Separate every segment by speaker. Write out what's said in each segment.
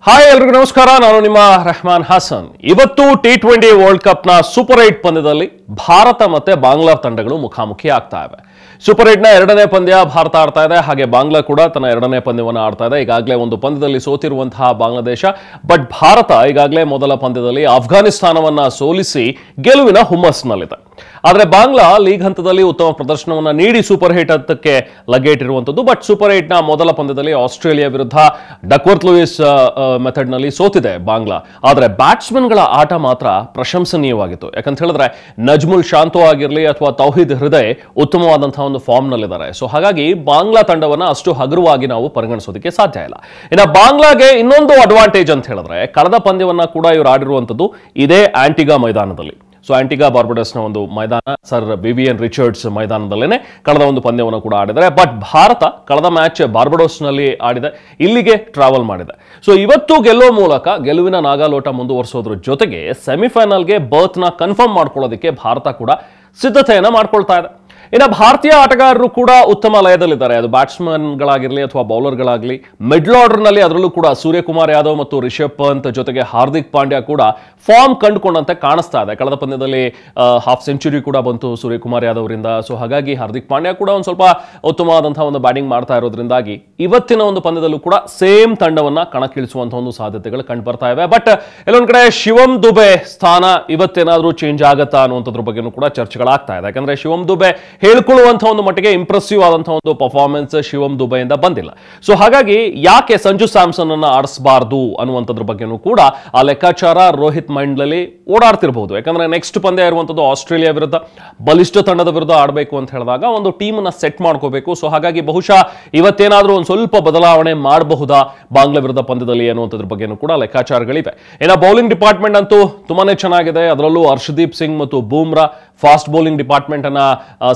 Speaker 1: Hi ಎಲ್ರಿಗೂ ನಮಸ್ಕಾರ. ನಾನು ನಿಮ್ಮ ರೆಹಮಾನ್ ಹಾಸನ್. ಇವತ್ತು T20 ವರ್ಲ್ಡ್ ಕಪ್ ನ ಸೂಪರ್ 8 ಪಂದ್ಯದಲ್ಲಿ ಭಾರತ ಮತ್ತೆ ಬಾಂಗ್ಲಾ ತಂಡಗಳು ಮುಖಾಮುಖಿ ಆಗ್ತಾ ಇವೆ. ಸೂಪರ್ 8 ನ ಎರಡನೇ ಪಂದ್ಯ ಭಾರತ ಆಡ್ತಾ ಇದೆ, ಹಾಗೆ ಬಾಂಗ್ಲಾ ಕೂಡ ತನ್ನ ಎರಡನೇ ಪಂದ್ಯವನ್ನು ಆಡ್ತಾ ಇದೆ. ಈಗಾಗಲೇ ಒಂದು ಪಂದ್ಯದಲ್ಲಿ ಸೋತಿರುವಂತಹ ಬಾಂಗ್ಲಾದೇಶ, ಬಟ್ ಭಾರತ ಈಗಾಗಲೇ ಮೊದಲ ಪಂದ್ಯದಲ್ಲಿ ಅಫ್ಘಾನಿಸ್ತಾನವನ್ನ ಸೋಲಿಸಿ ಗೆಲುವಿನ ಹುಮ್ಮಸ್ಸಿನಲ್ಲಿದೆ. ಆದರೆ ಬಾಂಗ್ಲಾ ಲೀಗ್ ಹಂತದಲ್ಲಿ ಉತ್ತಮ ಪ್ರದರ್ಶನವನ್ನು ನೀಡಿ ಸೂಪರ್ 8 ಹಂತಕ್ಕೆ ಲಗ್ಗೇಟಿರುವಂಥದ್ದು. ಬಟ್ ಸೂಪರ್ 8 ನ ಮೊದಲ ಪಂದ್ಯದಲ್ಲಿ ಆಸ್ಟ್ರೇಲಿಯಾ ವಿರುದ್ಧ ಡಕ್ವರ್ತ್ ಲೂಯಿಸ್ ಮೆಥಡ್ ನಲ್ಲಿ ಸೋತಿದೆ ಬಾಂಗ್ಲಾ. ಆದರೆ ಬ್ಯಾಟ್ಸ್ಮನ್ಗಳ ಆಟ ಮಾತ್ರ ಪ್ರಶಂಸನೀಯವಾಗಿತ್ತು. ಯಾಕಂತ ಹೇಳಿದ್ರೆ ನಜ್ಮುಲ್ ಶಾಂತೋ ಆಗಿರಲಿ ಅಥವಾ ತೌಹೀದ್ ಹೃದಯ್ ಉತ್ತಮವಾದಂತಹ ಒಂದು ಫಾರ್ಮ್ ನಲ್ಲಿದ್ದಾರೆ. ಸೊ ಹಾಗಾಗಿ ಬಾಂಗ್ಲಾ ತಂಡವನ್ನ ಅಷ್ಟು ಹಗುರವಾಗಿ ನಾವು ಪರಿಗಣಿಸೋದಕ್ಕೆ ಸಾಧ್ಯ ಇಲ್ಲ. ಇನ್ನು ಬಾಂಗ್ಲಾಗೆ ಇನ್ನೊಂದು ಅಡ್ವಾಂಟೇಜ್ ಅಂತ ಹೇಳಿದ್ರೆ, ಕಳೆದ ಪಂದ್ಯವನ್ನ ಕೂಡ ಇವರು ಆಡಿರುವಂಥದ್ದು ಇದೇ ಆಂಟಿಗಾ ಮೈದಾನದಲ್ಲಿ. ಸೊ ಆಂಟಿಗಾ ಬಾರ್ಬಡೋಸ್ನ ಒಂದು ಮೈದಾನ, ಸರ್ ವಿವಿಯನ್ ರಿಚರ್ಡ್ಸ್ ಮೈದಾನದಲ್ಲೇನೆ ಕಳೆದ ಒಂದು ಪಂದ್ಯವನ್ನು ಕೂಡ ಆಡಿದರೆ. ಬಟ್ ಭಾರತ ಕಳೆದ ಮ್ಯಾಚ್ ಬಾರ್ಬಡೋಸ್ನಲ್ಲಿ ಆಡಿದೆ, ಇಲ್ಲಿಗೆ ಟ್ರಾವೆಲ್ ಮಾಡಿದೆ. ಸೊ ಇವತ್ತು ಗೆಲ್ಲೋ ಮೂಲಕ ಗೆಲುವಿನ ನಾಗಾಲೋಟ ಮುಂದುವರಿಸೋದ್ರ ಜೊತೆಗೆ ಸೆಮಿಫೈನಲ್ಗೆ ಬರ್ತ್ನ ಕನ್ಫರ್ಮ್ ಮಾಡ್ಕೊಳ್ಳೋದಕ್ಕೆ ಭಾರತ ಕೂಡ ಸಿದ್ಧತೆಯನ್ನು ಮಾಡ್ಕೊಳ್ತಾ ಇದೆ. ಇನ್ನು ಭಾರತೀಯ ಆಟಗಾರರು ಕೂಡ ಉತ್ತಮ ಲಯದಲ್ಲಿದ್ದಾರೆ. ಅದು ಬ್ಯಾಟ್ಸ್ಮನ್ಗಳಾಗಿರಲಿ ಅಥವಾ ಬೌಲರ್ಗಳಾಗಲಿ. ಮಿಡ್ಲ್ ಆರ್ಡರ್ನಲ್ಲಿ ಅದರಲ್ಲೂ ಕೂಡ ಸೂರ್ಯಕುಮಾರ್ ಯಾದವ್ ಮತ್ತು ರಿಷಬ್ ಪಂತ್ ಜೊತೆಗೆ ಹಾರ್ದಿಕ್ ಪಾಂಡ್ಯ ಕೂಡ ಫಾರ್ಮ್ ಕಂಡುಕೊಂಡಂತೆ ಕಾಣಿಸ್ತಾ ಇದೆ. ಕಳೆದ ಪಂದ್ಯದಲ್ಲಿ ಹಾಫ್ ಸೆಂಚುರಿ ಕೂಡ ಬಂತು ಸೂರ್ಯಕುಮಾರ್ ಯಾದವ್ ಅವರಿಂದ. ಸೊ ಹಾಗಾಗಿ ಹಾರ್ದಿಕ್ ಪಾಂಡ್ಯ ಕೂಡ ಒಂದು ಸ್ವಲ್ಪ ಉತ್ತಮವಾದಂತಹ ಒಂದು ಬ್ಯಾಟಿಂಗ್ ಮಾಡ್ತಾ ಇರೋದ್ರಿಂದಾಗಿ ಇವತ್ತಿನ ಒಂದು ಪಂದ್ಯದಲ್ಲೂ ಕೂಡ ಸೇಮ್ ತಂಡವನ್ನ ಕಣಕ್ಕಿಳಿಸುವಂತಹ ಒಂದು ಸಾಧ್ಯತೆಗಳು ಕಂಡು ಬರ್ತಾ ಇವೆ. ಬಟ್ ಎಲ್ಲೊಂದ್ ಕಡೆ ಶಿವಮ್ ದುಬೆ ಸ್ಥಾನ ಇವತ್ತೇನಾದ್ರೂ ಚೇಂಜ್ ಆಗತ್ತಾ ಅನ್ನುವಂಥದ್ರ ಬಗ್ಗೆನೂ ಕೂಡ ಚರ್ಚೆಗಳಾಗ್ತಾ ಇದೆ. ಯಾಕಂದ್ರೆ ಶಿವಮ್ ದುಬೆ ಹೇಳ್ಕೊಳ್ಳುವಂತಹ ಒಂದು ಮಟ್ಟಿಗೆ ಇಂಪ್ರೆಸಿವ್ ಆದಂತಹ ಒಂದು ಪರ್ಫಾರ್ಮೆನ್ಸ್ ಶಿವಮ್ ದುಬೆಯಿಂದ ಬಂದಿಲ್ಲ. ಸೊ ಹಾಗಾಗಿ ಯಾಕೆ ಸಂಜು ಸ್ಯಾಮ್ಸನ್ ಅನ್ನ ಆಡಿಸಬಾರ್ದು ಅನ್ನುವಂಥದ್ರ ಬಗ್ಗೆನೂ ಕೂಡ ಆ ಲೆಕ್ಕಾಚಾರ ರೋಹಿತ್ ಮೈಂಡ್ನಲ್ಲಿ ಓಡಾಡ್ತಿರಬಹುದು. ಯಾಕಂದ್ರೆ ನೆಕ್ಸ್ಟ್ ಪಂದ್ಯ ಇರುವಂತದ್ದು ಆಸ್ಟ್ರೇಲಿಯಾ ವಿರುದ್ಧ, ಬಲಿಷ್ಠ ತಂಡದ ವಿರುದ್ಧ ಆಡಬೇಕು ಅಂತ ಹೇಳಿದಾಗ ಒಂದು ಟೀಮ್ ಅನ್ನ ಸೆಟ್ ಮಾಡ್ಕೋಬೇಕು. ಸೊ ಹಾಗಾಗಿ ಬಹುಶಃ ಇವತ್ತೇನಾದ್ರೂ ಒಂದು ಸ್ವಲ್ಪ ಬದಲಾವಣೆ ಮಾಡಬಹುದಾ ಬಾಂಗ್ಲಾ ವಿರುದ್ಧ ಪಂದ್ಯದಲ್ಲಿ ಅನ್ನುವಂಥದ್ರ ಬಗ್ಗೆನೂ ಕೂಡ ಲೆಕ್ಕಾಚಾರಗಳಿವೆ. ಇನ್ನು ಬೌಲಿಂಗ್ ಡಿಪಾರ್ಟ್ಮೆಂಟ್ ಅಂತೂ ತುಂಬಾನೇ ಚೆನ್ನಾಗಿದೆ. ಅದರಲ್ಲೂ ಹರ್ಷದೀಪ್ ಸಿಂಗ್ ಮತ್ತು ಬೂಮ್ರಾ ಫಾಸ್ಟ್ ಬೌಲಿಂಗ್ ಡಿಪಾರ್ಟ್ಮೆಂಟ್ ಅನ್ನ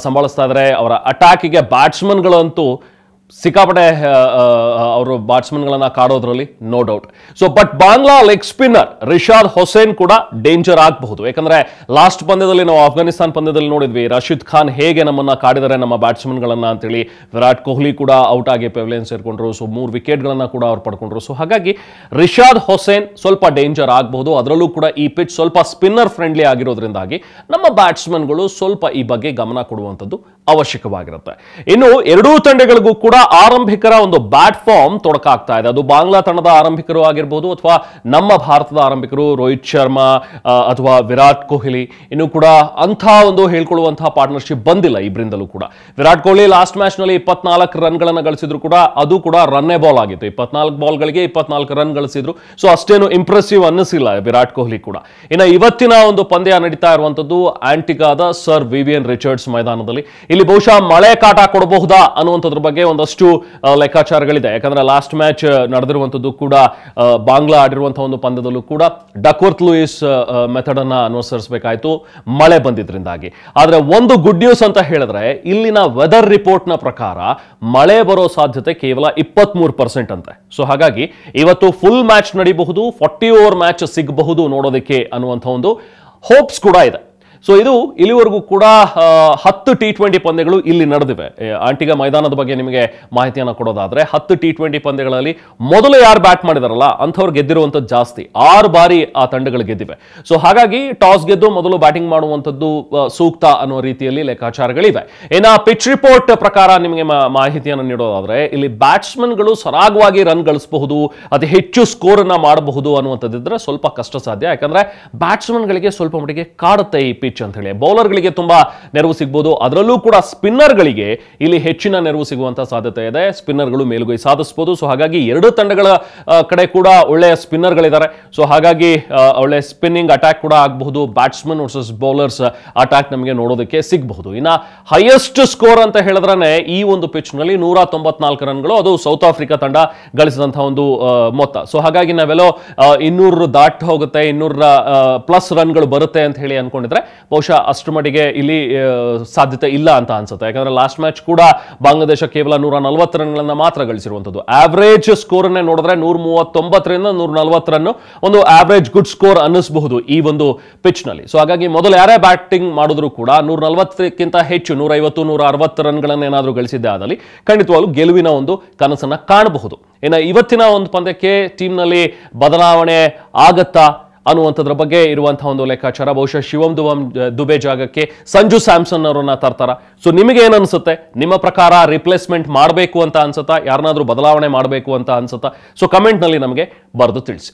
Speaker 1: ಸಂಭಾಳಿಸ್ತಾ ಇದ್ದಾರೆ. ಅವರ ಅಟ್ಯಾಕಿಗೆ ಬ್ಯಾಟ್ಸ್ಮನ್ಗಳಂತೂ ಸಿಕ್ಕಾಪಟ್ಟೆ ಅವರು ಬ್ಯಾಟ್ಸ್ಮನ್ಗಳನ್ನ ಕಾಡೋದ್ರಲ್ಲಿ no doubt. So but Bangla leg spinner Rishad Hossain ಕೂಡ ಡೇಂಜರ್ ಆಗಬಹುದು. ಯಾಕಂದ್ರೆ ಲಾಸ್ಟ್ ಪಂದ್ಯದಲ್ಲಿ ನಾವು ಅಫ್ಘಾನಿಸ್ತಾನ್ ಪಂದ್ಯದಲ್ಲಿ ನೋಡಿದ್ವಿ ರಶೀದ್ ಖಾನ್ ಹೇಗೆ ನಮ್ಮನ್ನ ಕಾಡಿದ್ದಾರೆ ನಮ್ಮ ಬ್ಯಾಟ್ಸ್ಮನ್ಗಳನ್ನ ಅಂತೇಳಿ. ವಿರಾಟ್ ಕೊಹ್ಲಿ ಕೂಡ ಔಟ್ ಆಗಿ ಪೆವಿಲಿಯನ್ ಸೇರ್ಕೊಂಡ್ರು. ಸೊ 3 ವಿಕೆಟ್ಗಳನ್ನ ಕೂಡ ಅವ್ರು ಪಡ್ಕೊಂಡ್ರು. ಸೊ ಹಾಗಾಗಿ ರಿಷಾದ್ ಹುಸೇನ್ ಸ್ವಲ್ಪ ಡೇಂಜರ್ ಆಗಬಹುದು. ಅದರಲ್ಲೂ ಕೂಡ ಈ ಪಿಚ್ ಸ್ವಲ್ಪ ಸ್ಪಿನ್ನರ್ ಫ್ರೆಂಡ್ಲಿ ಆಗಿರೋದ್ರಿಂದಾಗಿ ನಮ್ಮ ಬ್ಯಾಟ್ಸ್ಮನ್ಗಳು ಸ್ವಲ್ಪ ಈ ಬಗ್ಗೆ ಗಮನ ಕೊಡುವಂಥದ್ದು ಅವಶ್ಯಕವಾಗಿರುತ್ತೆ. ಇನ್ನು ಎರಡೂ ತಂಡಗಳಿಗೂ ಕೂಡ ಆರಂಭಿಕರ ಒಂದು ಬ್ಯಾಟ್ ಫಾರ್ಮ್ ತೊಡಕಾಗ್ತಾ ಇದೆ. ಅದು ಬಾಂಗ್ಲಾ ತಂಡದ ಆರಂಭಿಕರು ಆಗಿರಬಹುದು ಅಥವಾ ನಮ್ಮ ಭಾರತದ ಆರಂಭಿಕರು ರೋಹಿತ್ ಶರ್ಮಾ ಅಥವಾ ವಿರಾಟ್ ಕೊಹ್ಲಿ. ಇನ್ನು ಕೂಡ ಅಂಥ ಒಂದು ಹೇಳ್ಕೊಳ್ಳುವಂತಹ ಪಾರ್ಟ್ನರ್ಶಿಪ್ ಬಂದಿಲ್ಲ ಇಬ್ಬರಿಂದಲೂ ಕೂಡ. ವಿರಾಟ್ ಕೊಹ್ಲಿ ಲಾಸ್ಟ್ ಮ್ಯಾಚ್ ನಲ್ಲಿ 24 ರನ್ಗಳನ್ನು ಗಳಿಸಿದ್ರು ಕೂಡ ಅದು ಕೂಡ ರನ್ನೇ ಬಾಲ್ ಆಗಿತ್ತು. 24 ಬಾಲ್ಗಳಿಗೆ 24 ರನ್ ಗಳಿಸಿದ್ರು. ಸೊ ಅಷ್ಟೇನು ಇಂಪ್ರೆಸಿವ್ ಅನ್ನಿಸಿಲ್ಲ ವಿರಾಟ್ ಕೊಹ್ಲಿ ಕೂಡ. ಇನ್ನು ಇವತ್ತಿನ ಒಂದು ಪಂದ್ಯ ನಡೀತಾ ಇರುವಂತದ್ದು ಆಂಟಿಗಾದ ಸರ್ ವಿವಿಯನ್ ರಿಚರ್ಡ್ಸ್ ಮೈದಾನದಲ್ಲಿ. ಇಲ್ಲಿ ಬಹುಶಃ ಮಳೆ ಕಾಟ ಕೊಡಬಹುದಾ ಅನ್ನುವಂಥದ್ರ ಬಗ್ಗೆ ಒಂದಷ್ಟು ಲೆಕ್ಕಾಚಾರಗಳಿದೆ. ಯಾಕಂದ್ರೆ ಲಾಸ್ಟ್ ಮ್ಯಾಚ್ ನಡೆದಿರುವಂತದ್ದು ಕೂಡ ಬಾಂಗ್ಲಾ ಆಡಿರುವಂತಹ ಒಂದು ಪಂದ್ಯದಲ್ಲೂ ಕೂಡ ಡಕ್ವರ್ತ್ ಲೂಯಿಸ್ ಮೆಥಡ್ ಅನ್ನ ಅನುಸರಿಸಬೇಕಾಯ್ತು ಮಳೆ ಬಂದಿದ್ರಿಂದಾಗಿ. ಆದ್ರೆ ಒಂದು ಗುಡ್ ನ್ಯೂಸ್ ಅಂತ ಹೇಳಿದ್ರೆ, ಇಲ್ಲಿನ ವೆದರ್ ರಿಪೋರ್ಟ್ ನ ಪ್ರಕಾರ ಮಳೆ ಬರೋ ಸಾಧ್ಯತೆ ಕೇವಲ 23% ಅಂತೆ. ಸೊ ಹಾಗಾಗಿ ಇವತ್ತು ಫುಲ್ ಮ್ಯಾಚ್ ನಡೀಬಹುದು, 40 ಓವರ್ ಮ್ಯಾಚ್ ಸಿಗಬಹುದು ನೋಡೋದಕ್ಕೆ ಅನ್ನುವಂಥ ಒಂದು ಹೋಪ್ಸ್ ಕೂಡ ಇದೆ. ಸೊ ಇದು ಇಲ್ಲಿವರೆಗೂ ಕೂಡ 10 T20 ಪಂದ್ಯಗಳು ಇಲ್ಲಿ ನಡೆದಿವೆ. ಆಂಟಿಗಾ ಮೈದಾನದ ಬಗ್ಗೆ ನಿಮಗೆ ಮಾಹಿತಿಯನ್ನು ಕೊಡೋದಾದ್ರೆ 10 T20 ಪಂದ್ಯಗಳಲ್ಲಿ ಮೊದಲು ಯಾರು ಬ್ಯಾಟ್ ಮಾಡಿದಾರಲ್ಲ ಅಂಥವ್ರು ಗೆದ್ದಿರುವಂಥದ್ದು ಜಾಸ್ತಿ. 6 ಬಾರಿ ಆ ತಂಡಗಳು ಗೆದ್ದಿವೆ. ಸೊ ಹಾಗಾಗಿ ಟಾಸ್ ಗೆದ್ದು ಮೊದಲು ಬ್ಯಾಟಿಂಗ್ ಮಾಡುವಂಥದ್ದು ಸೂಕ್ತ ಅನ್ನೋ ರೀತಿಯಲ್ಲಿ ಲೆಕ್ಕಾಚಾರಗಳಿವೆ. ಇನ್ನು ಪಿಚ್ ರಿಪೋರ್ಟ್ ಪ್ರಕಾರ ನಿಮಗೆ ಮಾಹಿತಿಯನ್ನು ನೀಡೋದಾದ್ರೆ, ಇಲ್ಲಿ ಬ್ಯಾಟ್ಸ್ಮನ್ಗಳು ಸರಾಗವಾಗಿ ರನ್ ಗಳಿಸಬಹುದು, ಅತಿ ಹೆಚ್ಚು ಸ್ಕೋರ್ ಅನ್ನ ಮಾಡಬಹುದು ಅನ್ನುವಂಥದ್ದಿದ್ರೆ ಸ್ವಲ್ಪ ಕಷ್ಟ ಸಾಧ್ಯ. ಯಾಕಂದ್ರೆ ಬ್ಯಾಟ್ಸ್ಮನ್ಗಳಿಗೆ ಸ್ವಲ್ಪ ಮಟ್ಟಿಗೆ ಕಾಡುತ್ತೆ ಈ ಅಂತ ಹೇಳಿ. ಬೌಲರ್ಗಳಿಗೆ ತುಂಬಾ ನೆರವು ಸಿಗಬಹುದು. ಅದರಲ್ಲೂ ಕೂಡ ಸ್ಪಿನ್ನರ್ಗಳಿಗೆ ಇಲ್ಲಿ ಹೆಚ್ಚಿನ ನೆರವು ಸಿಗುವಂತಹ ಸಾಧ್ಯತೆ ಇದೆ. ಸ್ಪಿನ್ನರ್ಗಳು ಮೇಲುಗೈ ಸಾಧಿಸಬಹುದು. ಸೊ ಹಾಗಾಗಿ ಎರಡು ತಂಡಗಳ ಕಡೆ ಕೂಡ ಒಳ್ಳೆಯ ಸ್ಪಿನ್ನರ್ಗಳಿದ್ದಾರೆ. ಸೊ ಹಾಗಾಗಿ ಒಳ್ಳೆ ಸ್ಪಿನ್ನಿಂಗ್ ಅಟ್ಯಾಕ್ ಕೂಡ ಆಗಬಹುದು. ಬ್ಯಾಟ್ಸ್ಮನ್ ವರ್ಸಸ್ ಬೌಲರ್ಸ್ ಅಟ್ಯಾಕ್ ನಮಗೆ ನೋಡೋದಕ್ಕೆ ಸಿಗಬಹುದು. ಇನ್ನ ಹೈಯೆಸ್ಟ್ ಸ್ಕೋರ್ ಅಂತ ಹೇಳಿದ್ರೆ ಈ ಒಂದು ಪಿಚ್ ನಲ್ಲಿ 194 ರನ್ಗಳು, ಅದು ಸೌತ್ ಆಫ್ರಿಕಾ ತಂಡ ಗಳಿಸಿದಂತಹ ಒಂದು ಮೊತ್ತ. ಸೊ ಹಾಗಾಗಿ ನಾವೆಲ್ಲೋ 200 ದಾಟ್ ಹೋಗುತ್ತೆ, 200 ಪ್ಲಸ್ ರನ್ಗಳು ಬರುತ್ತೆ ಅಂತ ಹೇಳಿ ಅನ್ಕೊಂಡಿದ್ರೆ ಬಹುಶಃ ಅಷ್ಟರ ಮಟ್ಟಿಗೆ ಇಲ್ಲಿ ಸಾಧ್ಯತೆ ಇಲ್ಲ ಅಂತ ಅನ್ಸುತ್ತೆ. ಯಾಕಂದ್ರೆ ಲಾಸ್ಟ್ ಮ್ಯಾಚ್ ಕೂಡ ಬಾಂಗ್ಲಾದೇಶ ಕೇವಲ 140 ರನ್ಗಳನ್ನ ಮಾತ್ರ ಗಳಿಸಿರುವಂಥದ್ದು. ಆವರೇಜ್ ಸ್ಕೋರ್ ಅನ್ನೇ ನೋಡಿದ್ರೆ 139ರಿಂದ 140 ರನ್ ಒಂದು ಆವರೇಜ್ ಗುಡ್ ಸ್ಕೋರ್ ಅನ್ನಿಸಬಹುದು ಈ ಒಂದು ಪಿಚ್ ನಲ್ಲಿ. ಸೊ ಹಾಗಾಗಿ ಮೊದಲು ಯಾರೇ ಬ್ಯಾಟಿಂಗ್ ಮಾಡಿದ್ರು ಕೂಡ 140ಕ್ಕಿಂತ ಹೆಚ್ಚು 150 160 ರನ್ಗಳನ್ನ ಏನಾದರೂ ಗಳಿಸಿದ್ದೆ ಆದಲ್ಲಿ ಖಂಡಿತವಾಗ್ಲೂ ಗೆಲುವಿನ ಒಂದು ಕನಸನ್ನ ಕಾಣಬಹುದು. ಇನ್ನು ಇವತ್ತಿನ ಒಂದು ಪಂದ್ಯಕ್ಕೆ ಟೀಮ್ನಲ್ಲಿ ಬದಲಾವಣೆ ಆಗತ್ತಾ ಅನ್ನುವಂಥದ್ರ ಬಗ್ಗೆ ಇರುವಂತಹ ಒಂದು ಲೆಕ್ಕಾಚಾರ. ಬಹುಶಃ ಶಿವಮ್ ದುಬೆ ಜಾಗಕ್ಕೆ ಸಂಜು ಸ್ಯಾಮ್ಸನ್ ಅವರನ್ನ ತರ್ತಾರ. ಸೊ ನಿಮಗೆ ಏನ್ ಅನ್ಸುತ್ತೆ? ನಿಮ್ಮ ಪ್ರಕಾರ ರಿಪ್ಲೇಸ್ಮೆಂಟ್ ಮಾಡಬೇಕು ಅಂತ ಅನ್ಸುತ್ತಾ, ಯಾರನ್ನಾದ್ರೂ ಬದಲಾವಣೆ ಮಾಡಬೇಕು ಅಂತ ಅನ್ಸುತ್ತಾ? ಸೊ ಕಮೆಂಟ್ ನಲ್ಲಿ ನಮಗೆ ಬರೆದು ತಿಳಿಸಿ.